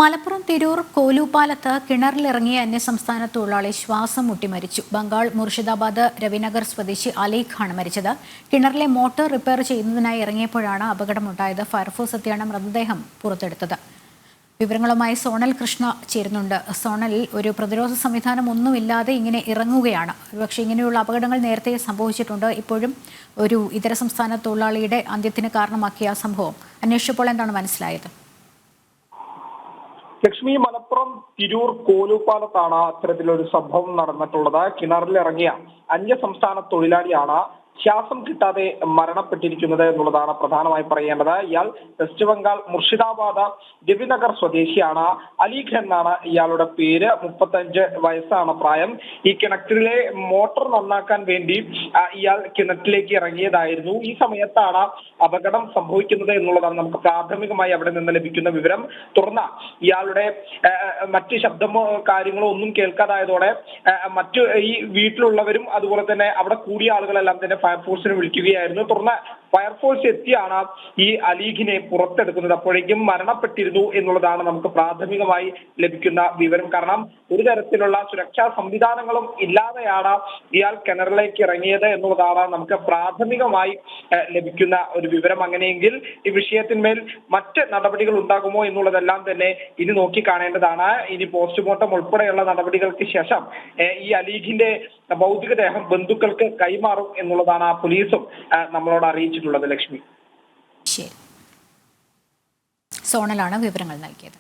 മലപ്പുറം തിരൂർ കോലൂപ്പാലത്ത് കിണറിലിറങ്ങിയ അന്യസംസ്ഥാന തൊഴിലാളി ശ്വാസം മുട്ടി മരിച്ചു. ബംഗാൾ മുർഷിദാബാദ് രവിനഗർ സ്വദേശി അലീഖാണ് മരിച്ചത്. കിണറിലെ മോട്ടോർ റിപ്പയർ ചെയ്യുന്നതിനായി ഇറങ്ങിയപ്പോഴാണ് അപകടമുണ്ടായത്. ഫയർഫോഴ്സ് എത്തിയാണ് മൃതദേഹം പുറത്തെടുത്തത്. വിവരങ്ങളുമായി സോണൽ കൃഷ്ണ ചേരുന്നുണ്ട്. സോണലിൽ ഒരു പ്രതിരോധ സംവിധാനം ഒന്നുമില്ലാതെ ഇങ്ങനെ ഇറങ്ങുകയാണ്. പക്ഷേ ഇങ്ങനെയുള്ള അപകടങ്ങൾ നേരത്തെ സംഭവിച്ചിട്ടുണ്ട്. ഇപ്പോഴും ഒരു ഇതര സംസ്ഥാന തൊഴിലാളിയുടെ അന്ത്യത്തിന് കാരണമാക്കിയ സംഭവം അന്വേഷിച്ചപ്പോൾ എന്താണ് മനസ്സിലായത്? ലക്ഷ്മി, മലപ്പുറം തിരൂർ കോലൂപ്പാലത്താണ് അത്തരത്തിലൊരു സംഭവം നടന്നിട്ടുള്ളത്. കിണറിലിറങ്ങിയ അന്യസംസ്ഥാന തൊഴിലാളിയാണ് ശ്വാസം കിട്ടാതെ മരണപ്പെട്ടിരിക്കുന്നത് എന്നുള്ളതാണ് പ്രധാനമായി പറയേണ്ടത്. ഇയാൾ വെസ്റ്റ് ബംഗാൾ മുർഷിദാബാദ് രവിനഗർ സ്വദേശിയാണ്. അലീഖ് എന്നാണ് ഇയാളുടെ പേര്. 35 വയസ്സാണ് പ്രായം. ഈ കിണറ്റിലെ മോട്ടോർ നന്നാക്കാൻ വേണ്ടി ഇയാൾ കിണറ്റിലേക്ക് ഇറങ്ങിയതായിരുന്നു. ഈ സമയത്താണ് അപകടം സംഭവിക്കുന്നത് എന്നുള്ളതാണ് നമുക്ക് പ്രാഥമികമായി അവിടെ നിന്ന് ലഭിക്കുന്ന വിവരം. തുടർന്ന് ഇയാളുടെ മറ്റ് ശബ്ദമോ കാര്യങ്ങളോ ഒന്നും കേൾക്കാതായതോടെ മറ്റു ഈ വീട്ടിലുള്ളവരും അതുപോലെ തന്നെ അവിടെ കൂടിയ ആളുകളെല്ലാം തന്നെ ഫയർഫോഴ്സിനെ വിളിക്കുകയായിരുന്നു. തുടർന്ന് ഫയർഫോഴ്സ് എത്തിയാണ് ഈ അലീഖിനെ പുറത്തെടുക്കുന്നത്. അപ്പോഴേക്കും മരണപ്പെട്ടിരുന്നു എന്നുള്ളതാണ് നമുക്ക് പ്രാഥമികമായി ലഭിക്കുന്ന വിവരം. കാരണം ഒരു തരത്തിലുള്ള സുരക്ഷാ സംവിധാനങ്ങളും ഇല്ലാതെയാണ് ഇയാൾ കിണറിലേക്ക് ഇറങ്ങിയത് എന്നുള്ളതാണ് നമുക്ക് പ്രാഥമികമായി ലഭിക്കുന്ന ഒരു വിവരം. അങ്ങനെയെങ്കിൽ ഈ വിഷയത്തിന്മേൽ മറ്റ് നടപടികൾ ഉണ്ടാകുമോ എന്നുള്ളതെല്ലാം തന്നെ ഇനി നോക്കി കാണേണ്ടതാണ്. ഇനി പോസ്റ്റ്മോർട്ടം ഉൾപ്പെടെയുള്ള നടപടികൾക്ക് ശേഷം ഈ അലീഖിന്റെ ഭൗതികദേഹം ബന്ധുക്കൾക്ക് കൈമാറും എന്നുള്ളതാണ് പോലീസും നമ്മളോട് അറിയിച്ചിട്ടുള്ളത്. ലക്ഷ്മി, ശരി. സോണലാണ് വിവരങ്ങൾ നൽകിയത്.